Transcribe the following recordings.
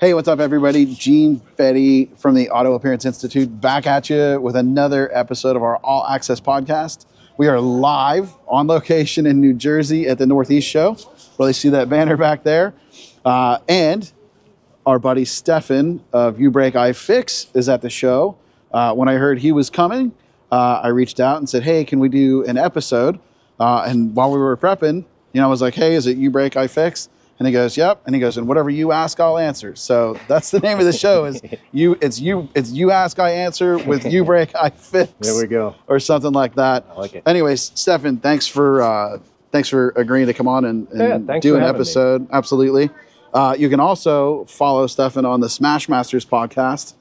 Hey, what's up, everybody? Gene Fetty from the Auto Appearance Institute back at you with another episode of our All Access podcast. We are live on location in New Jersey at the Northeast Show. Really see that banner back there. And our buddy Stefan of You Break I Fix is at the show. When I heard he was coming, I reached out and said, hey, can we do an episode? And while we were prepping, I was like, hey, is it You Break I Fix? And he goes, yep. And he goes, and whatever you ask, I'll answer. So that's the name of the show is it's you ask, I answer with You Break, I Fix. There we go. Or something like that. I like it. Anyways, Stefan, thanks for agreeing to come on and do an episode. Me. Absolutely. You can also follow Stefan on the Smash Masters podcast.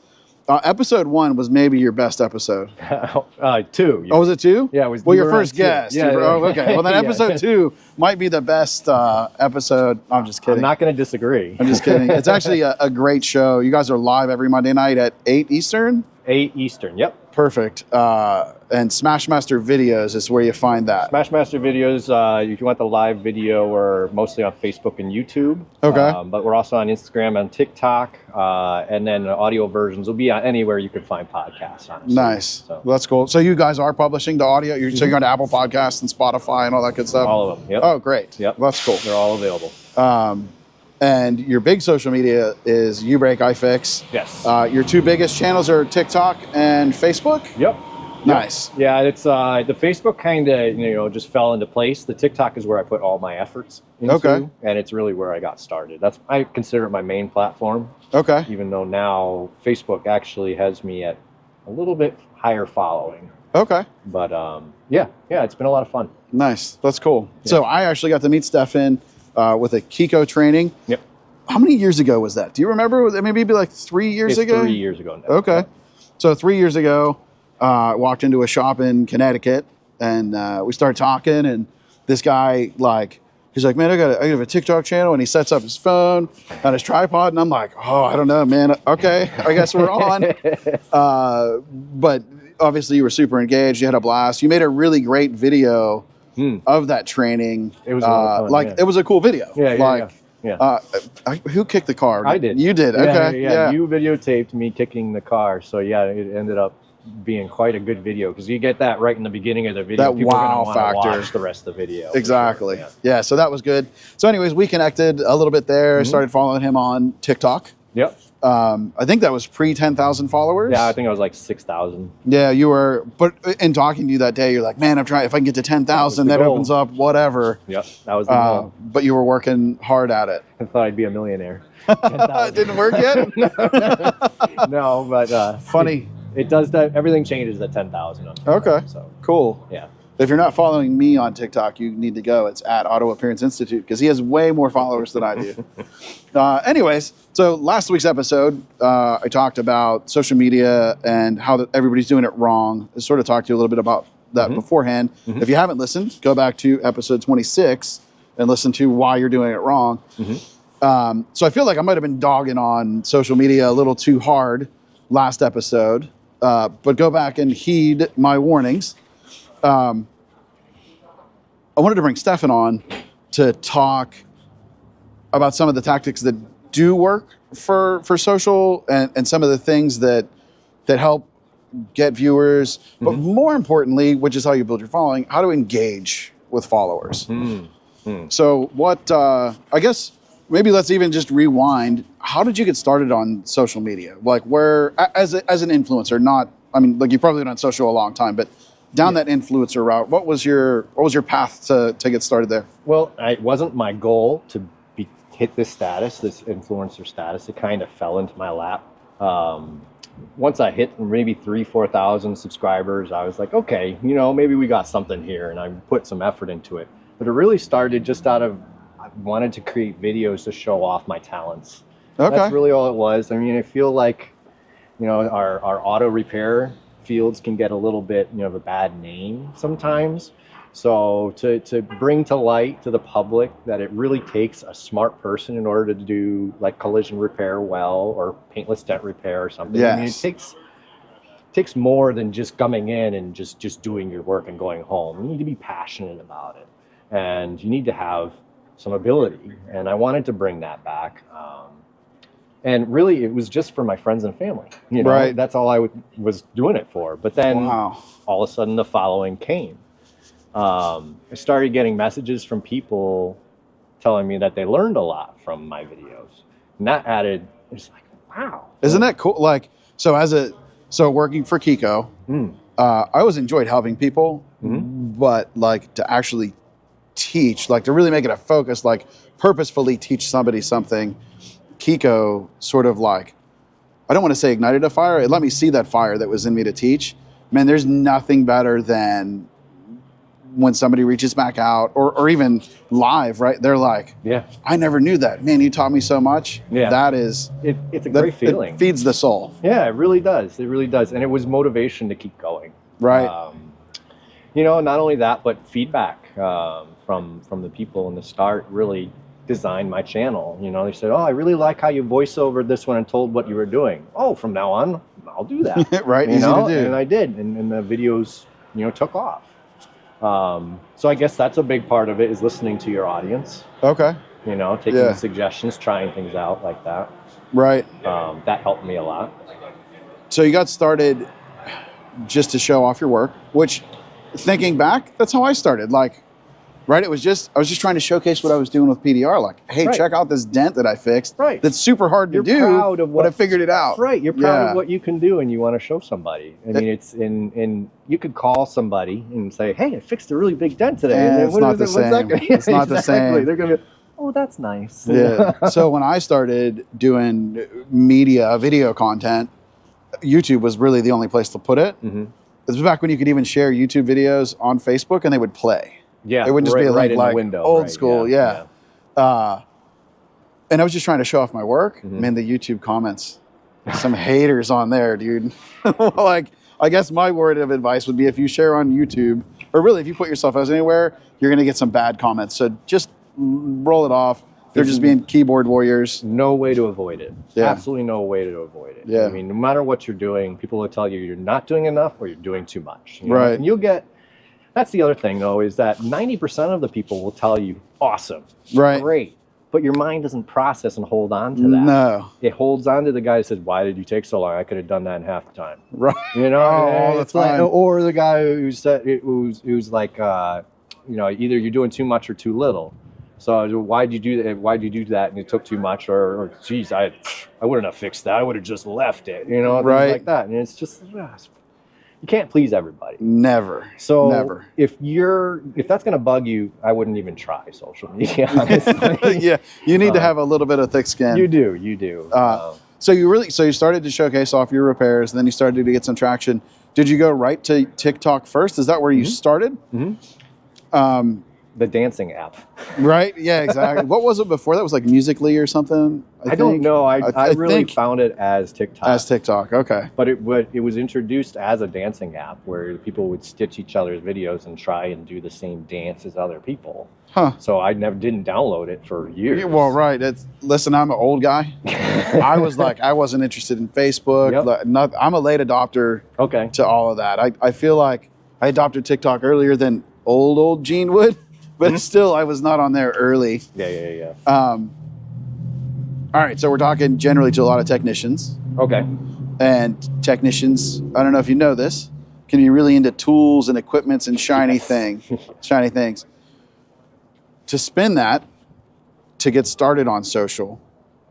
Episode 1 was maybe your best episode. 2. Oh, was it 2? Yeah, it was. Well, your first guest. Yeah, Oh, okay. Well, then episode 2 might be the best episode. I'm just kidding. I'm not going to disagree. I'm just kidding. It's actually a great show. You guys are live every Monday night at 8 Eastern? 8 Eastern, yep. Perfect. And Smashmaster Videos is where you find that. Smashmaster Videos, if you want the live video, we're mostly on Facebook and YouTube. Okay. But we're also on Instagram and TikTok. And then audio versions will be on anywhere you can find podcasts, honestly. Nice. So. Well, that's cool. So you guys are publishing the audio? So you're on Apple Podcasts and Spotify and all that good stuff? All of them, yep. Oh, great. Yep. Well, that's cool. They're all available. And your big social media is You Break I Fix. Yes. Your 2 biggest channels are TikTok and Facebook? Yep. Nice. Yeah, it's the Facebook kind of just fell into place. The TikTok is where I put all my efforts into, okay. And it's really where I got started. I consider it my main platform. Okay. Even though now Facebook actually has me at a little bit higher following. Okay. But yeah, it's been a lot of fun. Nice. That's cool. Yeah. So I actually got to meet Stefan with a Kiko training. Yep. How many years ago was that? Do you remember? Maybe it'd be like 3 years ago? 3 years ago now. Okay. Yep. So 3 years ago, I walked into a shop in Connecticut and we started talking, and this guy, he's like, man, I have a TikTok channel, and he sets up his phone on his tripod, and I'm like, oh, I don't know, man. Okay, I guess we're on. But obviously you were super engaged. You had a blast. You made a really great video of that training. It was a lot of fun, It was a cool video. Yeah. Who kicked the car? I did. You did. Okay. Yeah. You videotaped me kicking the car, so yeah, it ended up being quite a good video because you get that right in the beginning of the video. That people wow are factor. Watch the rest of the video. Exactly. Sure. Yeah. So that was good. So, anyways, we connected a little bit there. Started following him on TikTok. Yep. I think that was pre 10,000 followers. Yeah, I think I was like 6,000. Yeah, you were. But in talking to you that day, you're like, man, I'm trying. If I can get to 10,000, that opens up whatever. Yep, that was the goal. But you were working hard at it. I thought I'd be a millionaire. It didn't work yet. No, but funny. It does that. Everything changes at 10,000. Okay. So cool. Yeah. If you're not following me on TikTok, you need to go. It's at Auto Appearance Institute because he has way more followers than I do. Anyways, so last week's episode, I talked about social media and how everybody's doing it wrong. I sort of talked to you a little bit about that beforehand. If you haven't listened, go back to episode 26 and listen to why you're doing it wrong. So I feel like I might have been dogging on social media a little too hard last episode, but go back and heed my warnings. I wanted to bring Stefan on to talk about some of the tactics that do work for social and some of the things that help get viewers, but more importantly, which is how you build your following, how to engage with followers. So what, I guess maybe let's even just rewind. How did you get started on social media? Like where, as an influencer, you've probably been on social a long time, but down that influencer route, what was your path to get started there? Well, it wasn't my goal to hit this influencer status. It kind of fell into my lap. Once I hit maybe 3,000-4,000 subscribers, I was like, okay, maybe we got something here, and I put some effort into it. But it really started just out of I wanted to create videos to show off my talents. Okay. That's really all it was. I mean, I feel like, our auto repair fields can get a little bit, of a bad name sometimes. So to bring to light to the public that it really takes a smart person in order to do like collision repair well, or paintless dent repair or something. Yes. I mean, it takes more than just coming in and just doing your work and going home. You need to be passionate about it, and you need to have some ability. And I wanted to bring that back. And really, it was just for my friends and family. You know, Right. that's all I was doing it for. But then Wow. all of a sudden, the following came. I started getting messages from people telling me that they learned a lot from my videos. And that added, it's like, wow. Isn't that cool? Like, so working for Kiko, I always enjoyed helping people, but like to actually teach, like to really make it a focus, like purposefully teach somebody something, Kiko sort of like, I don't want to say ignited a fire. It let me see that fire that was in me to teach. Man, there's nothing better than when somebody reaches back out or even live, right? They're like, Yeah. I never knew that. Man, you taught me so much. Yeah. That is, it's a great feeling. It feeds the soul. Yeah, it really does. It really does. And it was motivation to keep going. Right. You know, not only that, but feedback from the people in the start really designed my channel. You know, they said, oh, I really like how you voice over this one and told what you were doing. Oh, from now on, I'll do that. Right, you easy know? to do. And I did. And the videos, you know, took off. So I guess that's a big part of it, is listening to your audience. Okay. You know, taking suggestions, trying things out like that. Right. That helped me a lot. So you got started just to show off your work, which, thinking back, that's how I started. Like, right? I was just trying to showcase what I was doing with PDR. Like, hey, check out this dent that I fixed. Right. That's super hard to do, proud of what, but I figured it out. Right. You're proud of what you can do, and you want to show somebody. I mean, it's in you could call somebody and say, hey, I fixed a really big dent today. And then it's not the same. It's not the same. They're going to be, oh, that's nice. Yeah. So when I started doing video content, YouTube was really the only place to put it. It was back when you could even share YouTube videos on Facebook and they would play. Yeah, it wouldn't just be a link, in like the window, old school, yeah. And I was just trying to show off my work. Man, the YouTube comments, some haters on there, dude. Like, I guess my word of advice would be, if you share on YouTube, or really if you put yourself out anywhere, you're going to get some bad comments. So just roll it off. They're just being keyboard warriors. No way to avoid it. Yeah. Absolutely no way to avoid it. Yeah. I mean, no matter what you're doing, people will tell you you're not doing enough or you're doing too much. You know? Right. And you'll get, that's the other thing though, is that 90% of the people will tell you, awesome, Right. great. But your mind doesn't process and hold on to that. No. It holds on to the guy who says, why did you take so long? I could have done that in half the time. Right. You know? Oh, it's that's fine. or the guy who said, who's like, you know, either you're doing too much or too little. So why'd you do that? Why'd you do that? And it took too much, or geez, I wouldn't have fixed that. I would have just left it, you know, Right. things like that. And it's just, you can't please everybody. Never. So Never. if that's going to bug you, I wouldn't even try social media, honestly. Yeah. You need to have a little bit of thick skin. You do. So you started to showcase off your repairs, and then you started to get some traction. Did you go right to TikTok first? Is that where you started? The dancing app. Right? Yeah, exactly. What was it before? That was like Musical.ly or something? I don't know. I really think found it as TikTok. as TikTok. Okay. But it was introduced as a dancing app where people would stitch each other's videos and try and do the same dance as other people. Huh. So I didn't download it for years. Yeah, well, right. Listen, I'm an old guy. I wasn't interested in Facebook. Yep. I'm a late adopter to all of that. I feel like I adopted TikTok earlier than old Gene would. But still, I was not on there early. Yeah. All right, so we're talking generally to a lot of technicians. Okay. And technicians, I don't know if you know this, can be really into tools and equipments and shiny things. To spin that, to get started on social,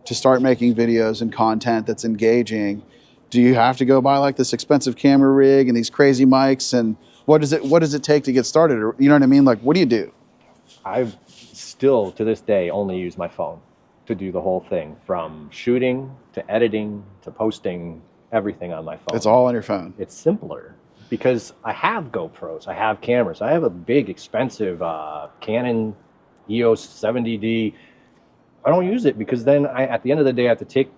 to start making videos and content that's engaging, do you have to go buy like this expensive camera rig and these crazy mics? And what does it take to get started? Or, you know what I mean? Like, what do you do? I've still, to this day, only use my phone to do the whole thing, from shooting to editing to posting, everything on my phone. It's all on your phone. It's simpler because I have GoPros, I have cameras, I have a big, expensive Canon EOS 70D. I don't use it because then at the end of the day, I have to take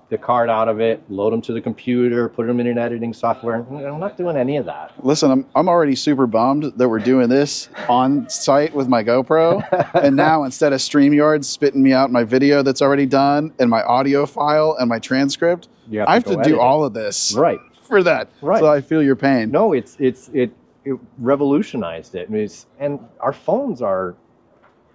the card out of it, load them to the computer, put them in an editing software. I'm not doing any of that. Listen, I'm already super bummed that we're doing this on site with my GoPro. And now instead of StreamYard spitting me out my video that's already done and my audio file and my transcript, I have to do all of this for that. Right. So I feel your pain. No, it revolutionized it. And our phones are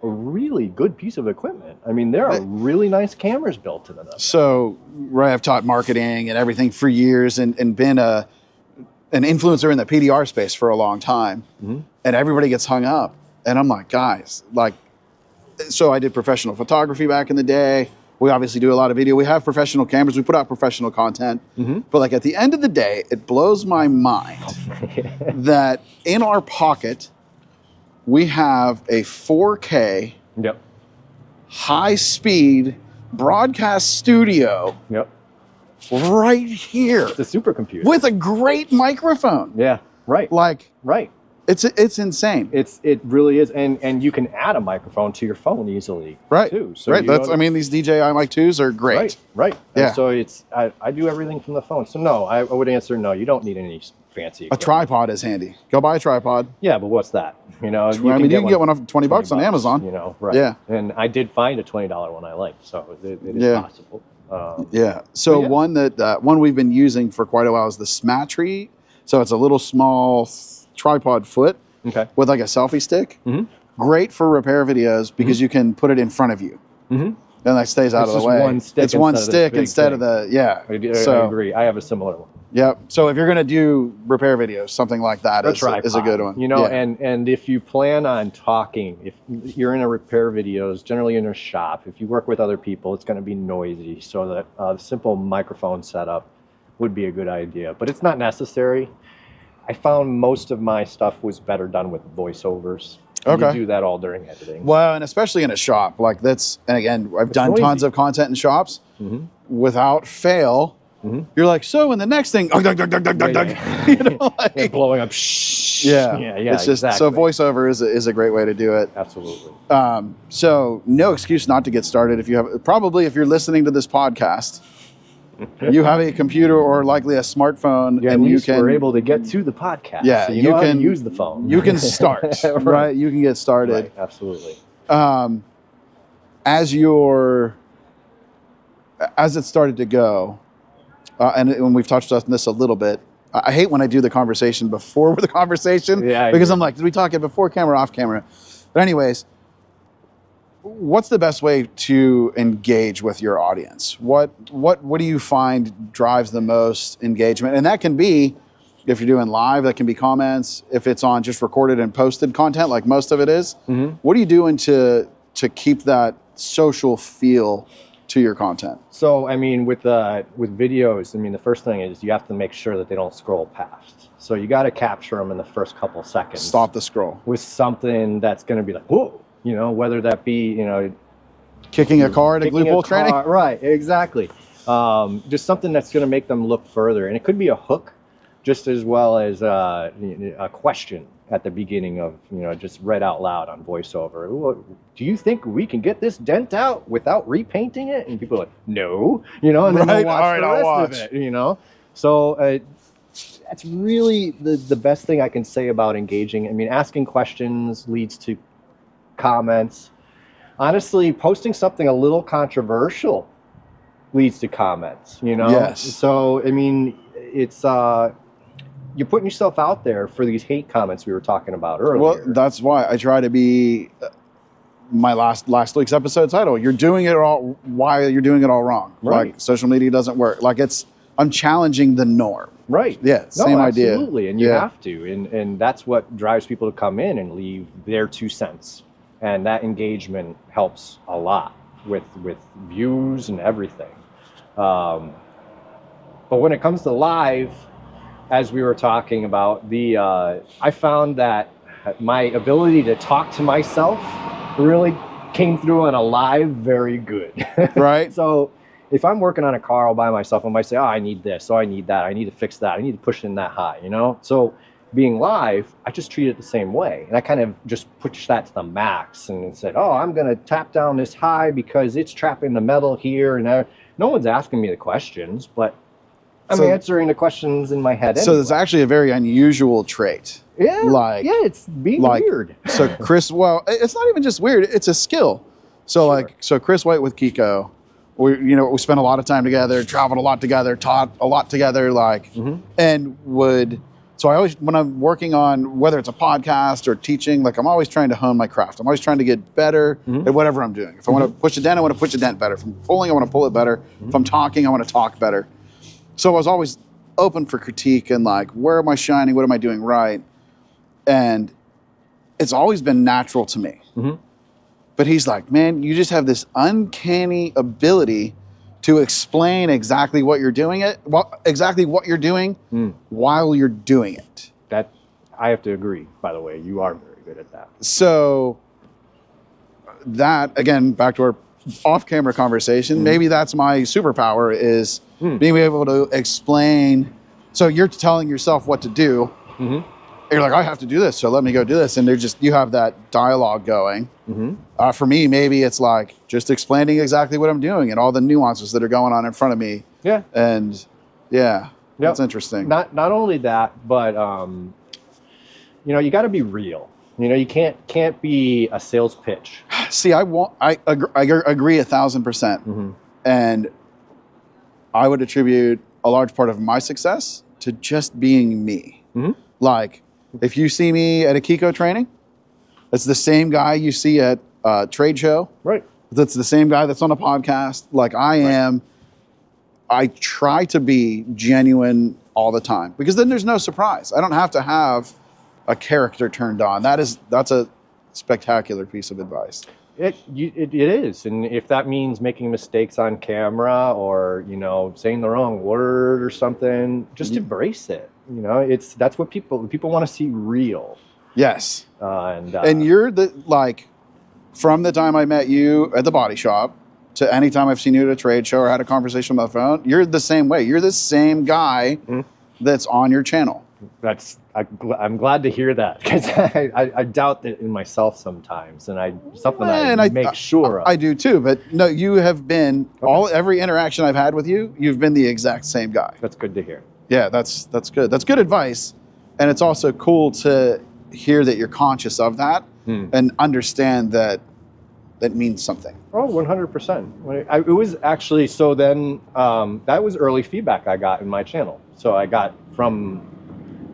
a really good piece of equipment. I mean, there are really nice cameras built into them. So, right, I've taught marketing and everything for years, and been an influencer in the PDR space for a long time. Mm-hmm. And everybody gets hung up. And I'm like, guys, like, so I did professional photography back in the day. We obviously do a lot of video. We have professional cameras. We put out professional content. Mm-hmm. But like at the end of the day, it blows my mind that in our pocket, we have a 4K Yep. high-speed broadcast studio Yep. right here It's a supercomputer. with a great microphone. Yeah. Right. Like, Right. it's insane. It really is, and you can add a microphone to your phone easily, Right. too. So Right. you That's, don't- I mean, these DJI Mic 2s are great. Right. Right. Yeah. And so I do everything from the phone. So no, I would answer no. You don't need any fancy A equipment. tripod is handy. Go buy a tripod. Yeah, but what's that? You know, I mean, you can get one off $20 on Amazon. You know, right? Yeah. And I did find a $20 one I liked, so it is Yeah. possible. Yeah. So yeah. one we've been using for quite a while is the Smatry. So it's a little small tripod foot Okay. with like a selfie stick. Mhm. Great for repair videos because you can put it in front of you. Mm-hmm. And that stays out It's of the just way. one stick It's one instead of this stick big instead of thing. the, yeah. I agree. I have a similar one. Yep. So if you're going to do repair videos, something like that A is a tripod, good one. You know, Yeah. and if you plan on talking, if you're in a repair videos, generally in a shop, if you work with other people, it's going to be noisy. So that a simple microphone setup would be a good idea, but it's not necessary. I found most of my stuff was better done with voiceovers. Okay. You do that all during editing. Well, and especially in a shop like that's, and again, I've done noisy. tons of content in shops. Mm-hmm. Without fail, Mhm. you're like, so in the next thing, you know, like, Yeah, blowing up. yeah, yeah. It's just exactly. so voiceover is a great way to do it. Absolutely. So no excuse not to get started. If you have probably if you're listening to this podcast, you have a computer or likely a smartphone, Yeah, and at you least can we're able to get to the podcast. Yeah, so you you know how can to use the phone. you can start right. You can get started. Right, absolutely. As it started to go, and when we've touched on this a little bit, I hate when I do the conversation before the conversation Yeah, because I I'm like, did we talk it before camera, off camera? But anyways, what's the best way to engage with your audience? What do you find drives the most engagement? And that can be, if you're doing live, that can be comments. If it's on just recorded and posted content, like most of it is, what are you doing to keep that social feel to your content? So, I mean, with videos, I mean, the first thing is you have to make sure that they don't scroll past. So you got to capture them in the first couple seconds. Stop the scroll. With something that's going to be like, whoa, you know, whether that be, you know, Kicking a car at a glue pole training? Right, exactly. Just something that's going to make them look further. And it could be a hook just as well as a question at the beginning of, you know, just read out loud on voiceover. Do you think we can get this dent out without repainting it? And people are like, no, you know, and then Right, they'll watch all right, the I'll rest watch. of it, you know? So that's really the best thing I can say about engaging. I mean, asking questions leads to comments. Honestly, posting something a little controversial leads to comments, you know? Yes. So, I mean, it's you're putting yourself out there for these hate comments we were talking about earlier. Well, that's why I try to be my last week's episode title. You're doing it all. Why you're doing it all wrong? Right. Like social media doesn't work. Like I'm challenging the norm. Right. Yeah. Same idea. Absolutely. And you Yeah. have to. And that's what drives people to come in and leave their 2 cents. And that engagement helps a lot with views and everything. But when it comes to live, as we were talking about, I found that my ability to talk to myself really came through on a live very good. Right. So if I'm working on a car all by myself, I might say, oh, I need this, oh, I need that, I need to fix that, I need to push it in that high, you know? So being live, I just treat it the same way. And I kind of just push that to the max and said, oh, I'm going to tap down this high because it's trapping the metal here. And no one's asking me the questions, but I'm answering the questions in my head anyway. So it's actually a very unusual trait. Yeah, yeah, it's being weird. So Chris, well, it's not even just weird; it's a skill. So so Chris White with Kiko, we spent a lot of time together, traveled a lot together, taught a lot together, and would So I always, when I'm working on, whether it's a podcast or teaching, like I'm always trying to hone my craft. I'm always trying to get better at whatever I'm doing. If I want to push a dent, I want to push a dent better. If I'm pulling, I want to pull it better. If I'm talking, I want to talk better. So I was always open for critique and like, where am I shining? What am I doing right? And it's always been natural to me. But he's like, man, you just have this uncanny ability to explain exactly what you're doing while you're doing it. That I have to agree, by the way. You are very good at that. So that, again, back to our off-camera conversation, maybe that's my superpower is being able to explain. So you're telling yourself what to do. You're like, I have to do this, so let me go do this. And you have that dialogue going. For me, maybe it's like just explaining exactly what I'm doing and all the nuances that are going on in front of me. Yeah. And that's interesting. Not only that, but you got to be real. You can't be a sales pitch. See, I agree 1,000%. And I would attribute a large part of my success to just being me. Like, if you see me at a Kiko training, it's the same guy you see at a trade show. Right. That's the same guy that's on a podcast. Like I am. I try to be genuine all the time because then there's no surprise. I don't have to have a character turned on. That's a spectacular piece of advice. It is. And if that means making mistakes on camera or, saying the wrong word or something, just embrace it. That's what people want to see real. Yes. And you're from the time I met you at the body shop to any time I've seen you at a trade show or had a conversation on the phone, you're the same way. You're the same guy that's on your channel. I'm glad to hear that because I doubt that in myself sometimes, and I make sure of. I do too, but no, you have been every interaction I've had with you. You've been the exact same guy. That's good to hear. Yeah, that's good. That's good advice, and it's also cool to hear that you're conscious of that and understand that means something. Oh, 100%. It was actually so. Then that was early feedback I got in my channel. So I got from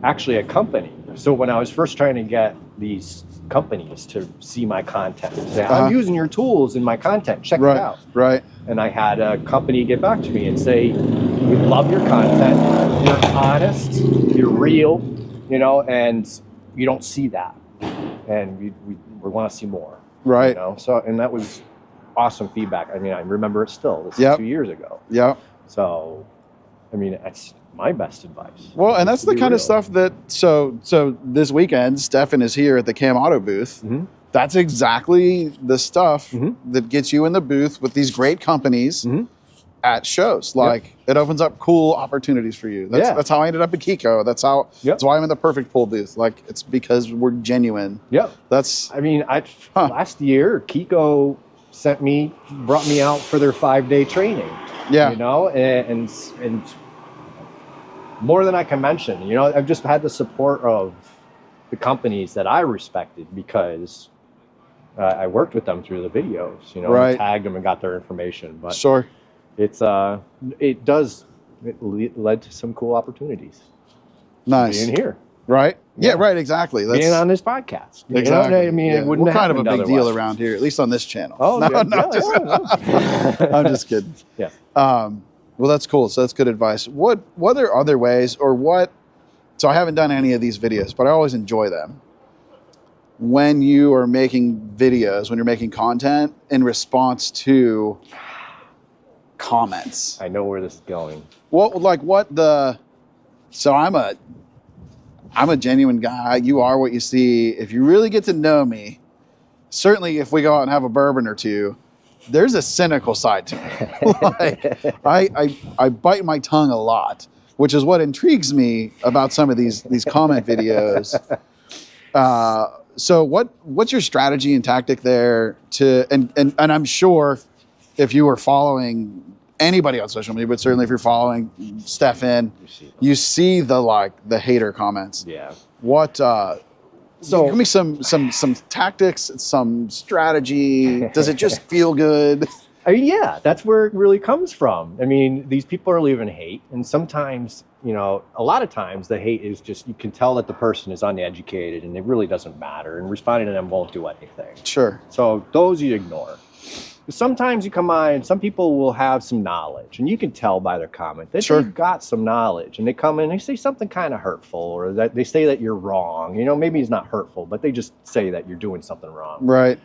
actually a company. So when I was first trying to get these companies to see my content, say, I'm using your tools in my content, check it out. Right. And I had a company get back to me and say, we love your content, you're honest, you're real, and you don't see that. And we want to see more. Right. So, and that was awesome feedback. I mean, I remember it still. This is 2 years ago. Yeah. So, I mean, that's my best advice. Well, and that's the kind of stuff that, so this weekend, Stefan is here at the Cam Auto booth. That's exactly the stuff that gets you in the booth with these great companies at shows. Like, it opens up cool opportunities for you. That's how I ended up at Kiko. That's why I'm in the Perfect Pull booth. Like, it's because we're genuine. Last year, Kiko brought me out for their 5-day training. Yeah. And more than I can mention, I've just had the support of the companies that I respected because I worked with them through the videos, and tagged them and got their information. But sure, it led to some cool opportunities. Nice. Being here. Right. Yeah, right. Exactly. Being on this podcast. Exactly. I mean, it wouldn't we're kind of a happened big deal around here, at least on this channel. Oh, no, yeah. I'm just kidding. Yeah. Well, that's cool. So that's good advice. What are other ways so I haven't done any of these videos, but I always enjoy them. When you are making videos, when you're making content in response to comments. I know where this is going. So I'm a genuine guy. You are what you see. If you really get to know me, certainly if we go out and have a bourbon or two, there's a cynical side to me. I bite my tongue a lot, which is what intrigues me about some of these comment videos. So what's your strategy and tactic there and I'm sure if you were following anybody on social media, but certainly if you're following Stefan, you see the hater comments. Yeah. So give me some tactics, some strategy. Does it just feel good? I mean, yeah, that's where it really comes from. I mean, these people are leaving hate, and sometimes, a lot of times the hate is just, you can tell that the person is uneducated and it really doesn't matter, and responding to them won't do anything. Sure. So those you ignore. Sometimes you come on and some people will have some knowledge, and you can tell by their comment that Sure. they've got some knowledge, and they come in and they say something kind of hurtful, or that they say that you're wrong. Maybe it's not hurtful, but they just say that you're doing something wrong. Right.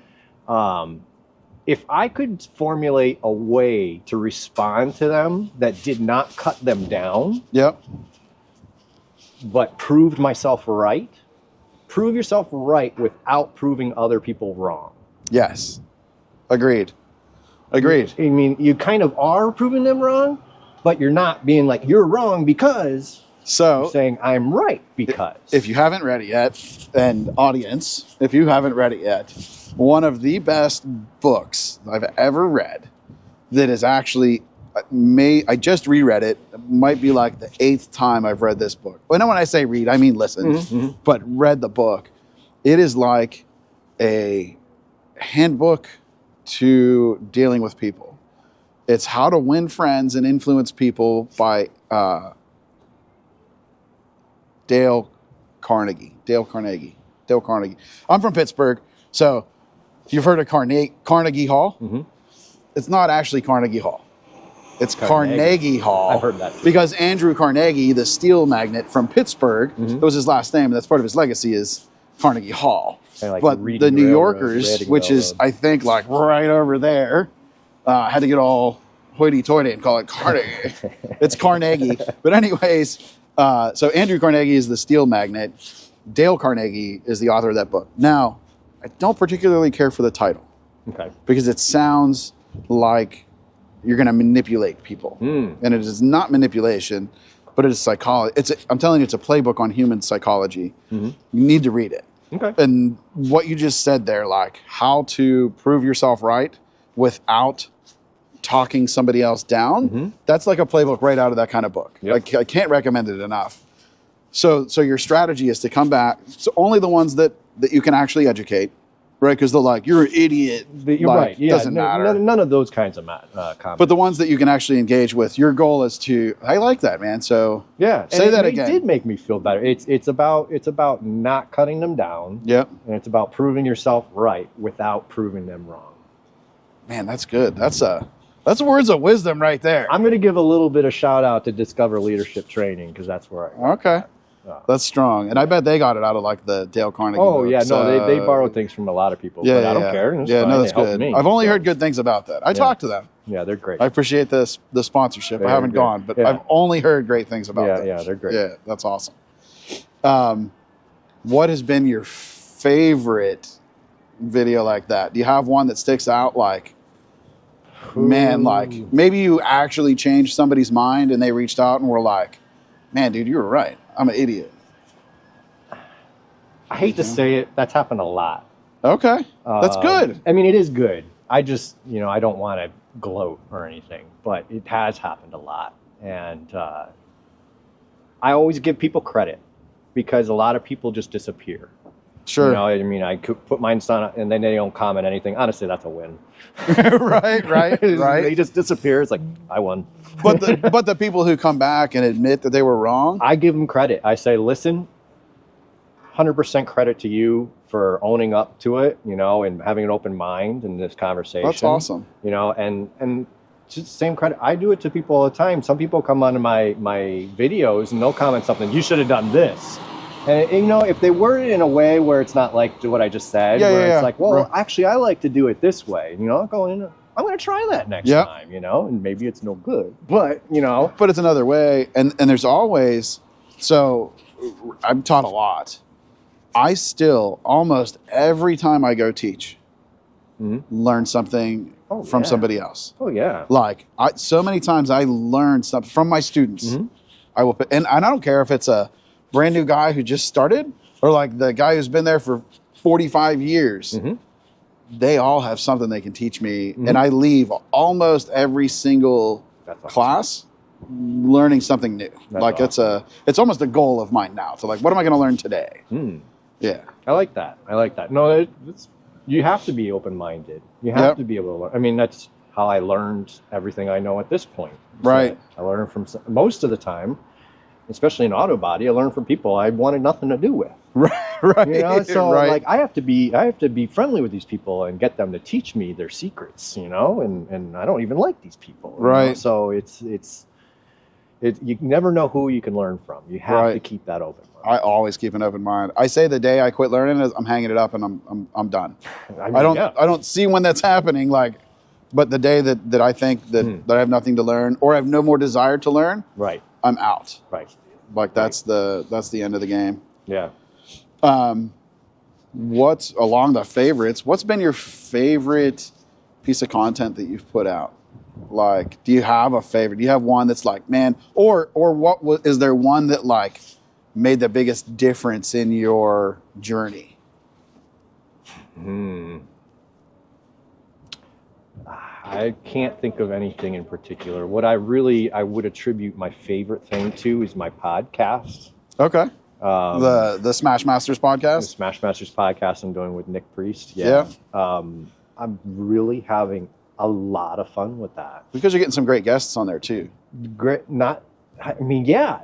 If I could formulate a way to respond to them that did not cut them down, Yep. but proved myself right, prove yourself right without proving other people wrong. Yes. Agreed. Agreed. I mean, you kind of are proving them wrong, but you're not being like, you're wrong because. So You're saying I'm right because. if you haven't read it yet, and audience, if you haven't read it yet, one of the best books I've ever read that is actually I just reread it. It might be like the 8th time I've read this book. Well, when I say read, I mean listen, but read the book. It is like a handbook to dealing with people. It's How to Win Friends and Influence People by Dale Carnegie. I'm from Pittsburgh, so you've heard of Carnegie Hall. Mm-hmm. It's not actually Carnegie Hall. It's Carnegie Hall. I've heard that. Because Andrew Carnegie, the steel magnate from Pittsburgh, that was his last name, and that's part of his legacy is Carnegie Hall. Like but the New Yorkers, which is, I think, like right over there, had to get all hoity-toity and call it Carnegie. It's Carnegie. But anyways, so Andrew Carnegie is the steel magnate. Dale Carnegie is the author of that book. Now, I don't particularly care for the title. Okay. Because it sounds like you're going to manipulate people. And it is not manipulation, but it is psychology. I'm telling you, it's a playbook on human psychology. You need to read it. Okay. And what you just said there, like how to prove yourself right without talking somebody else down, that's like a playbook right out of that kind of book. Yep. I can't recommend it enough. So your strategy is to come back. So only the ones that you can actually educate, right? Because they're like, you're an idiot. You're like, right. Yeah, doesn't matter. None of those kinds of comments. But the ones that you can actually engage with, your goal is to, I like that, man. So yeah, say that again. It did make me feel better. It's about not cutting them down. Yep. And it's about proving yourself right without proving them wrong. Man, that's good. That's words of wisdom right there. I'm going to give a little bit of shout out to Discover Leadership Training because that's where I. Okay. That's strong. And I bet they got it out of like the Dale Carnegie Oh, books. yeah. No, they borrowed things from a lot of people. Yeah, but I don't care. It's yeah, fine. no, that's It helped good. me, I've only so. heard good things about that. I talked to them. Yeah, they're great. I appreciate the sponsorship. They're I haven't good. gone, but Yeah. I've only heard great things about them. Yeah, they're great. Yeah, that's awesome. What has been your favorite video like that? Do you have one that sticks out? Like, man, like maybe you actually changed somebody's mind and they reached out and were like, man, dude, you were right. I'm an idiot. I hate to say it, that's happened a lot. Okay, that's good. I mean, it is good. I just, I don't want to gloat or anything, but it has happened a lot. And I always give people credit because a lot of people just disappear. Sure. I mean, I could put mine on and then they don't comment anything. Honestly, that's a win. right. They just disappear. It's like, I won. But the people who come back and admit that they were wrong, I give them credit. I say, listen, 100% credit to you for owning up to it, and having an open mind in this conversation. that's awesome. And just the same credit. I do it to people all the time. Some people come onto my videos and they'll comment something, you should have done this. And, if they word it in a way where it's not like what I just said, it's like, well, actually, I like to do it this way. I'm going to try that next time, and maybe it's no good, but, But it's another way. And there's always, so I'm taught a lot. I still, almost every time I go teach, learn something from somebody else. Oh, yeah. Like, so many times I learn something from my students. I will, and I don't care if it's a brand new guy who just started or like the guy who's been there for 45 years. They all have something they can teach me. And I leave almost every single class learning something new. Like awesome. It's almost a goal of mine now to like, what am I going to learn today? Yeah. I like that. No, you have to be open-minded. You have to be able to learn. I mean, how I learned everything I know at this point. Right. So I learned from most of the time, especially in auto body, I learned from people I wanted nothing to do with. Right. You know, so right. like I have to be friendly with these people and get them to teach me their secrets, you know, and I don't even like these people. Right. You know? So it's you never know who you can learn from. You have to keep that open. I always keep an open mind. I say the day I quit learning is I'm hanging it up and I'm done. I mean, I don't see when that's happening. Like, but the day that I think that I have nothing to learn or I have no more desire to learn, right, I'm out. Right. Like that's the end of the game. Yeah. What's along the favorites? What's been your favorite piece of content that you've put out? Like, do you have a favorite? Do you have one that's like, man, or is there one that like made the biggest difference in your journey? I can't think of anything in particular. What I would attribute my favorite thing to is my podcast. Okay. The Smash Masters podcast? The Smash Masters podcast I'm doing with Nick Priest. Yeah. I'm really having a lot of fun with that. Because you're getting some great guests on there too. Great.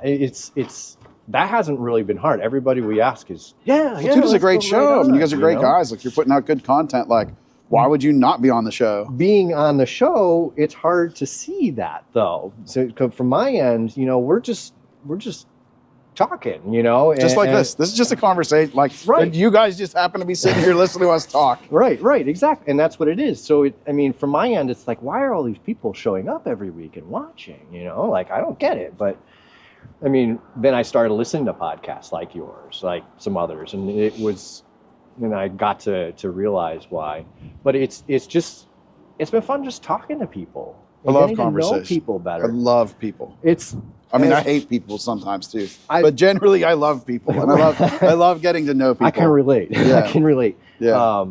It's that hasn't really been hard. Everybody we ask is, dude, it's a great show. I mean, you guys are great guys. Like, you're putting out good content. Like, why would you not be on the show? Being on the show, it's hard to see that though. So from my end, you know, we're just talking, you know, just like this. This is just a conversation. Like, right. You guys just happen to be sitting here listening to us talk. Right, exactly, and that's what it is. So, from my end, it's like, why are all these people showing up every week and watching? You know, like I don't get it. But I mean, then I started listening to podcasts like yours, like some others, and I got to realize why. But it's been fun just talking to people. I love conversation. To know people better. I love people. I hate people sometimes too, but generally I love people, and I love getting to know people. I can relate. Yeah. I can relate. Yeah.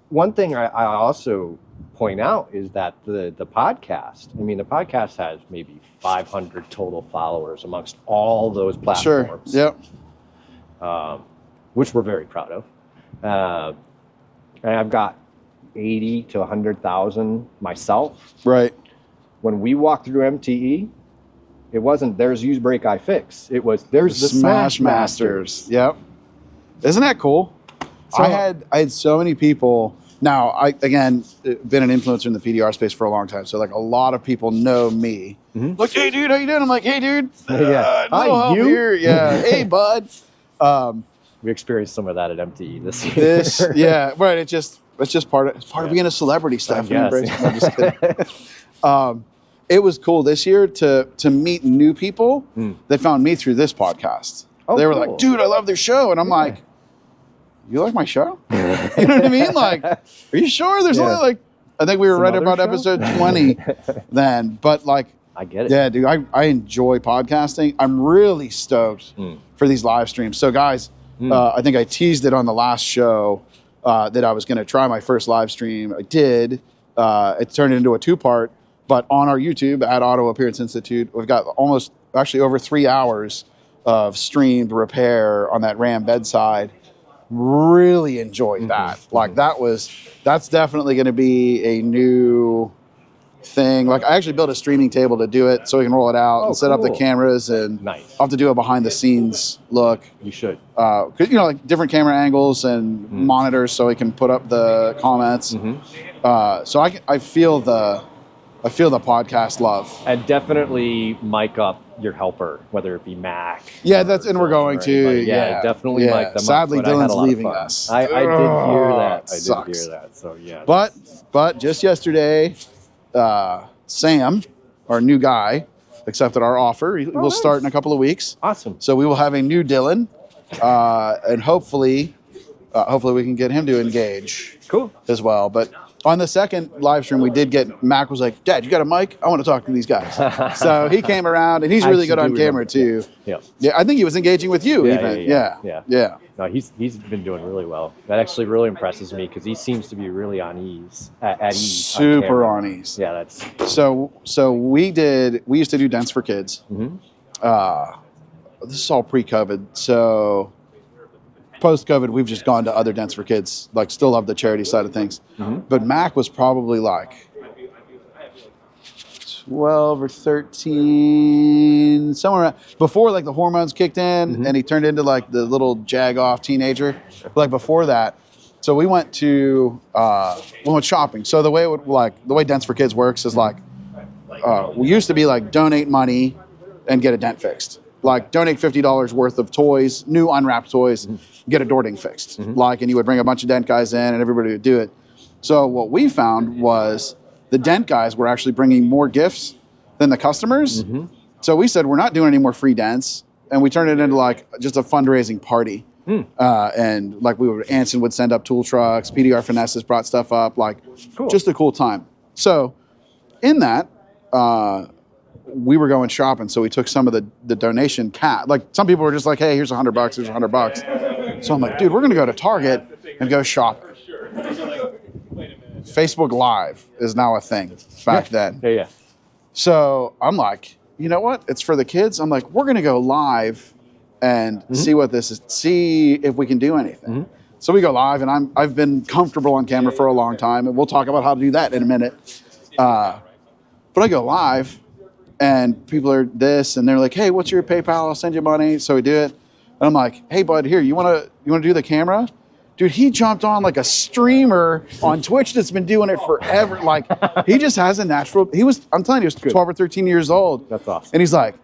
One thing I also point out is that the podcast. The podcast has maybe 500 total followers amongst all those platforms. Sure. Yep. Which we're very proud of. And I've got 80 to 100,000 myself. Right. When we walked through MTE, it wasn't there's use break I fix. It was there's the Smash Masters. Yep. Isn't that cool? So, I had so many people. Now, I again been an influencer in the PDR space for a long time, so like a lot of people know me. Mm-hmm. Like, hey dude, how you doing? I'm like, hey dude, hi you. Here. Yeah, hey bud. We experienced some of that at MTE this year. Yeah, right. It's just part of being a celebrity, Stefan. I'm just kidding. It was cool this year to meet new people that found me through this podcast. Oh, they were cool. like, dude, I love their show. And I'm like, you like my show? You know what I mean? Like, are you sure? There's only like, I think we were right about episode 20 then. But like, I get it. Yeah, dude, I enjoy podcasting. I'm really stoked for these live streams. So guys, I think I teased it on the last show that I was going to try my first live stream. I did. It turned into a 2-part. But on our YouTube at Auto Appearance Institute, we've got over 3 hours of streamed repair on that Ram bedside. Really enjoyed that. Like that's definitely going to be a new thing. Like I actually built a streaming table to do it so we can roll it out and set up the cameras, and nice. I'll have to do a behind the scenes look. You should. 'Cause, like different camera angles and monitors so we can put up the comments. So I feel the podcast love. And definitely mic up your helper, whether it be Mac. Yeah, we're going to. Yeah, definitely mic them up. Sadly, Dylan's leaving us. I did hear that. Sucks. So yeah. But just yesterday, Sam, our new guy, accepted our offer. He will start in a couple of weeks. Awesome. So we will have a new Dylan, and hopefully we can get him to engage. Cool. As well, but. On the second live stream, we did get, Mac was like, Dad, you got a mic? I want to talk to these guys. So he came around, and he's really good on camera, too. Yeah. Yeah, I think he was engaging with you, even. Yeah. No, he's been doing really well. That actually really impresses me because he seems to be really on ease, at ease. Super on ease. Yeah, that's... So we used to do Dents for Kids. This is all pre-COVID, so... Post-COVID, we've just gone to other Dents for Kids, like still love the charity side of things. But Mac was probably like 12 or 13, somewhere around, before like the hormones kicked in and he turned into like the little jag-off teenager. But, like before that, so we went shopping. So the way Dents for Kids works is like, we used to be like donate money and get a dent fixed. Like donate $50 worth of toys, new unwrapped toys, get a door ding fixed. Like, and you would bring a bunch of dent guys in and everybody would do it. So what we found was the dent guys were actually bringing more gifts than the customers. So we said, we're not doing any more free dents. And we turned it into like just a fundraising party. And like Anson would send up tool trucks, PDR Finesses brought stuff up, like just a cool time. So in that, we were going shopping. So we took some of the donation like some people were just like, hey, here's $100, here's $100. So I'm like, dude, we're going to go to Target and go shopping. Facebook Live is now a thing back then. Yeah. So I'm like, you know what? It's for the kids. I'm like, we're going to go live and see what this is, see if we can do anything. So we go live, and I've been comfortable on camera for a long time, and we'll talk about how to do that in a minute. But I go live, and people are this, and they're like, hey, what's your PayPal? I'll send you money. So we do it. And I'm like, hey, bud, here, you want to do the camera? Dude, he jumped on like a streamer on Twitch that's been doing it forever. Like, he just has a natural, I'm telling you, he was 12 or 13 years old. That's awesome. And he's like,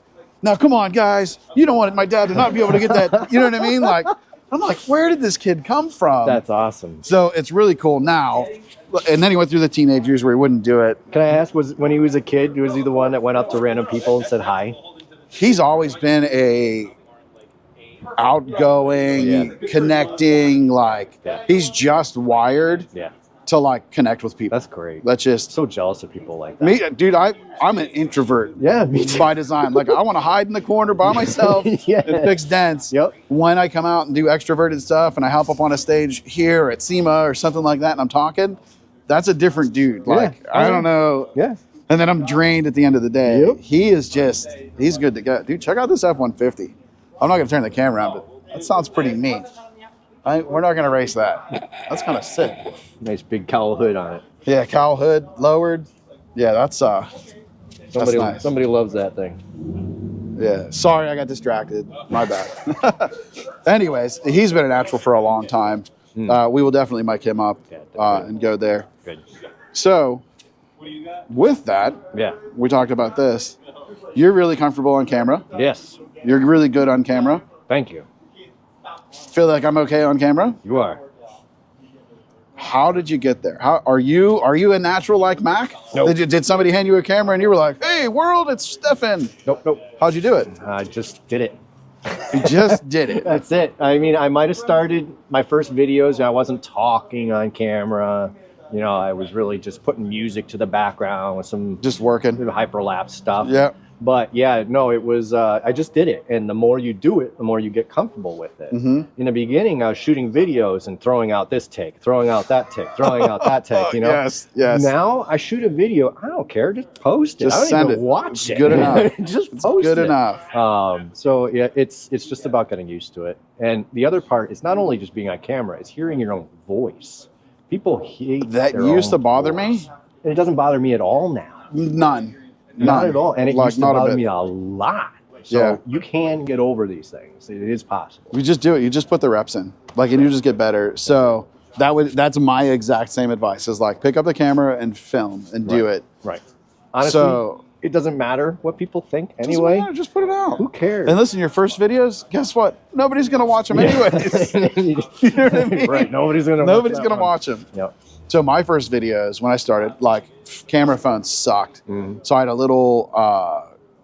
now, come on, guys. You don't want my dad to not be able to get that. You know what I mean? Like, I'm like, where did this kid come from? That's awesome. So it's really cool now. And then he went through the teenage years where he wouldn't do it. Can I ask, when he was a kid, was he the one that went up to random people and said hi? He's always been a outgoing, connecting, like he's just wired to like connect with people. That's great. That's just so jealous of people like that. Me, dude, I'm an introvert. Yeah, me too. By design. Like I want to hide in the corner by myself and fix dents. When I come out and do extroverted stuff and I help up on a stage here at SEMA or something like that and I'm talking, that's a different dude. Like I don't know. Yeah. And then I'm drained at the end of the day. He is just, he's good to go. Dude, check out this F-150. I'm not going to turn the camera on, but that sounds pretty neat. We're not going to race that. That's kind of sick. Nice big cowl hood on it. Yeah, cowl hood, lowered. Yeah, that's nice. Somebody loves that thing. Yeah, sorry I got distracted. My bad. Anyways, he's been a natural for a long time. We will definitely mic him up and go there. Good. So, with that, we talked about this. You're really comfortable on camera. Yes. You're really good on camera. Thank you. Feel like I'm okay on camera? You are. How did you get there? How are you a natural like Mac? Nope. Did somebody hand you a camera and you were like, hey, world, it's Stefan? Nope. How'd you do it? I just did it. You just did it. That's it. I mean, I might have started my first videos. I wasn't talking on camera. You know, I was really just putting music to the background with some just working hyperlapse stuff. Yeah. But yeah, no, it was, I just did it. And the more you do it, the more you get comfortable with it. In the beginning, I was shooting videos and throwing out this take, throwing out that take, throwing out that take, you know? Yes. Now I shoot a video, I don't care, just post it. Just I don't send even it. watch it. Good enough. Just post good it. enough. So yeah, it's just about getting used to it. And the other part is not only just being on camera, it's hearing your own voice. People hate that used to bother me. And it doesn't bother me at all now. None. Not at all. And it like, used to bother me a lot. So you can get over these things. It is possible. You just do it. You just put the reps in. Like, and you just get better. So that's my exact same advice is like, pick up the camera and film and do it. Right. Honestly, it doesn't matter what people think anyway. Just put it out. Who cares? And listen, your first videos, guess what? Nobody's going to watch them anyways. You know what I mean? Right. Nobody's going to watch them. Yep. So my first videos, when I started, like, camera phones sucked. So I had a little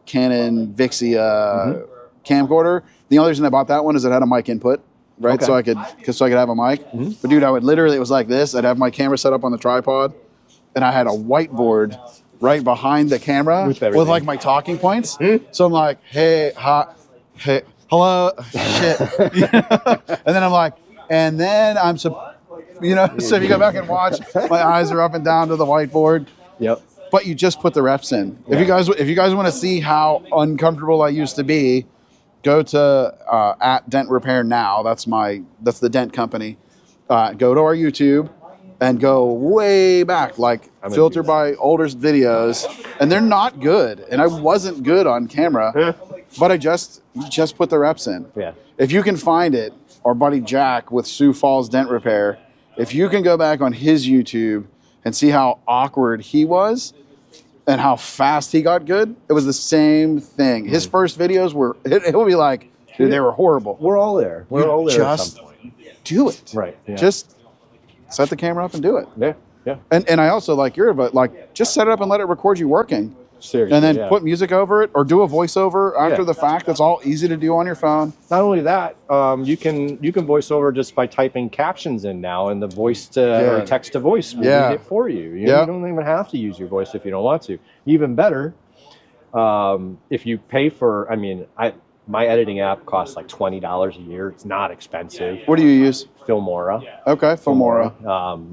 Canon Vixia camcorder. The only reason I bought that one is it had a mic input, right? Okay. So I could have a mic. But dude, I would literally, it was like this. I'd have my camera set up on the tripod, and I had a whiteboard right behind the camera with like my talking points. So I'm like, hey, hello, shit. And then I'm like, and then I'm you know, so if you go back and watch, my eyes are up and down to the whiteboard. Yep. But you just put the reps in. Yeah. If you guys want to see how uncomfortable I used to be, go to at Dent Repair Now. That's the Dent company. Go to our YouTube and go way back, like filter by older videos, and they're not good. And I wasn't good on camera, but I just put the reps in. Yeah. If you can find it, our buddy Jack with Sioux Falls Dent Repair, if you can go back on his YouTube and see how awkward he was and how fast he got good, it was the same thing. His first videos were, it will be like, dude, they were horrible. We're all there. We're all there at some point. Do it. Right. Yeah. Just set the camera up and do it. Yeah. Yeah. And I also like your advice, like just set it up and let it record you working. Seriously. And then put music over it or do a voiceover after Yeah. the fact. That's all easy to do on your phone. Not only that, you can voice over just by typing captions in now, and the voice to or text to voice will read it for you. You don't even have to use your voice if you don't want to. Even better, if you pay for, my editing app costs like $20 a year. It's not expensive. What do you use? Filmora. Okay, Filmora.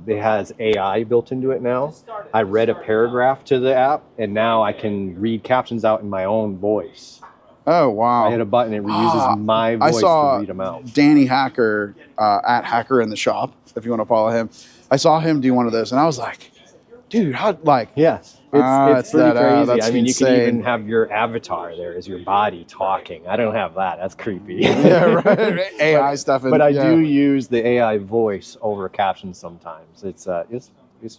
It has AI built into it now. I read a paragraph to the app, and now I can read captions out in my own voice. Oh, wow. I hit a button, it reuses my voice to read them out. Danny Hacker at Hacker in the Shop, if you want to follow him. I saw him do one of those, and I was like, dude, how, like... Yeah. It's pretty crazy. That's you insane. can even have your avatar there as your body talking. I don't have that. That's creepy. Yeah, right. AI stuff. But I do use the AI voice over captions sometimes. It's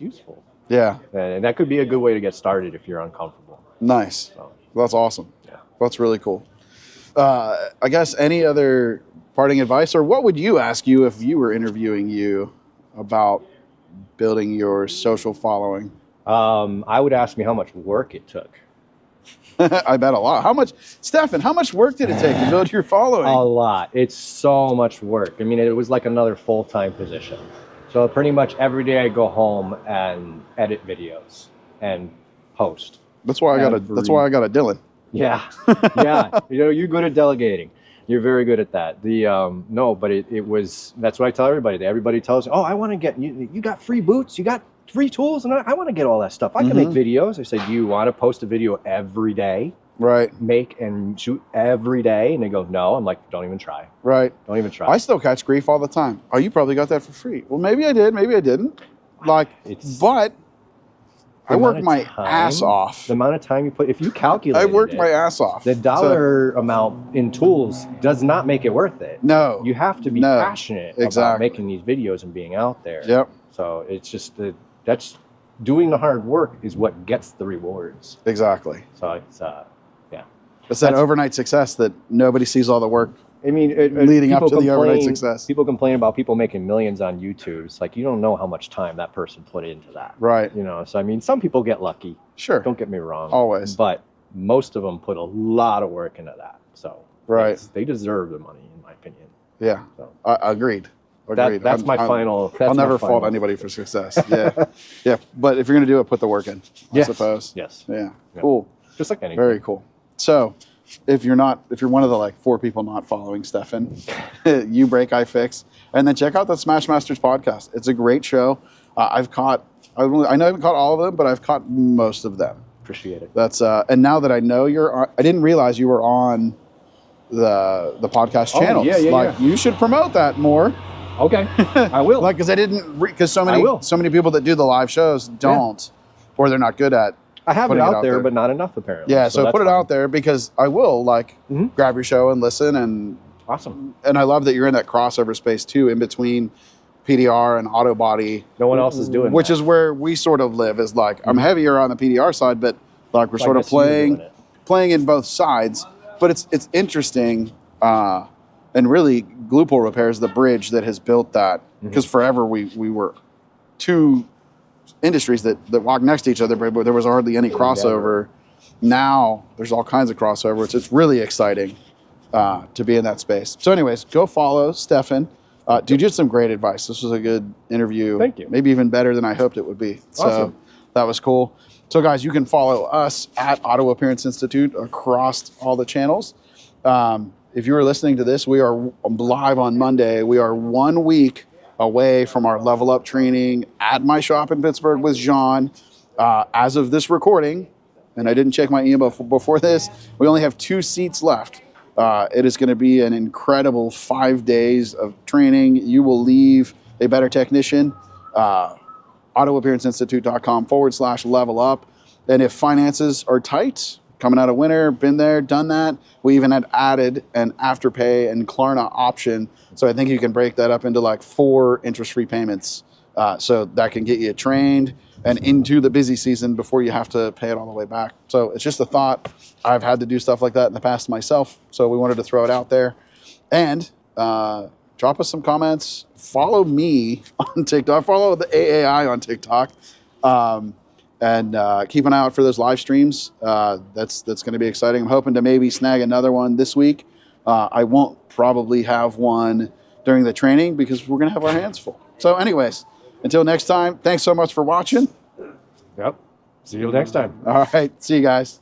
useful. Yeah. And that could be a good way to get started if you're uncomfortable. Nice. So, that's awesome. yeah. That's really cool. I guess any other parting advice, or what would you ask you if you were interviewing you about building your social following? I would ask me how much work it took. I bet a lot. How much, Stefan, how much work did it take to build your following? A lot. It's so much work. I mean, it was like another full-time position. So pretty much every day I go home and edit videos and post. That's why I got a Dylan. Yeah. Yeah. You're good at delegating. You're very good at that. But it was, that's what I tell everybody. Everybody tells me, oh, I want to get, you got free boots, you got free tools, and I want to get all that stuff. I can make videos. I said, do you want to post a video every day? Right. Make and shoot every day? And they go, no. I'm like, don't even try. Right. Don't even try. I still catch grief all the time. Oh, you probably got that for free. Well, maybe I did. Maybe I didn't. But I worked my ass off. The amount of time you put, if you calculate I worked my ass off. The dollar amount in tools does not make it worth it. No. You have to be passionate about making these videos and being out there. Yep. So it's just that's doing the hard work is what gets the rewards. Exactly. So it's It's that overnight success that nobody sees all the work. I mean, leading up to the overnight success. People complain about people making millions on YouTube. It's like, you don't know how much time that person put into that. Right. So I mean, some people get lucky. Sure. Don't get me wrong. Always. But most of them put a lot of work into that. So they deserve the money, in my opinion. Yeah. So. Agreed. That's my final. I'll never fault anybody for success. Yeah. Yeah. But if you're going to do it, put the work in, I suppose. Yes. Yeah. Cool. Just like anything. Very cool. So if you're one of the like 4 people not following Stefan, you break, I fix, and then check out the Smash Masters podcast. It's a great show. I know I haven't caught all of them, but I've caught most of them. Appreciate it. That's and now that I know I didn't realize you were on the podcast channel. Yeah. You should promote that more. Okay, I will. Because so many people that do the live shows don't, or they're not good at. I have it out there, but not enough apparently. Yeah, so put it out there because I will grab your show and listen, and awesome. And I love that you're in that crossover space too, in between PDR and auto body. No one else is doing which is where we sort of live. Is like I'm heavier on the PDR side, but we're sort of playing in both sides. But it's interesting, and really glue pull repair is the bridge that has built that, because forever we were two industries that walk next to each other, but there was hardly any crossover. Now there's all kinds of crossover. It's really exciting to be in that space. So anyways, go follow Stefan. Dude, you had some great advice. This was a good interview. Thank you. Maybe even better than I hoped it would be. Awesome. So that was cool. So guys, you can follow us at Auto Appearance Institute across all the channels. If you are listening to this, we are live on Monday. We are 1 week away from our level up training at my shop in Pittsburgh with Jean. As of this recording, and I didn't check my email before this, we only have 2 seats left. It is going to be an incredible 5 days of training. You will leave a better technician. autoappearanceinstitute.com/level up. And if finances are tight, coming out of winter, been there, done that. We even had added an Afterpay and Klarna option. So I think you can break that up into like 4 interest-free payments. So that can get you trained and into the busy season before you have to pay it all the way back. So it's just a thought. I've had to do stuff like that in the past myself. So we wanted to throw it out there. And drop us some comments. Follow me on TikTok. Follow the AAI on TikTok. And keep an eye out for those live streams. That's going to be exciting. I'm hoping to maybe snag another one this week. I won't probably have one during the training because we're going to have our hands full. So anyways, until next time, thanks so much for watching. Yep. See you next time. All right. See you guys.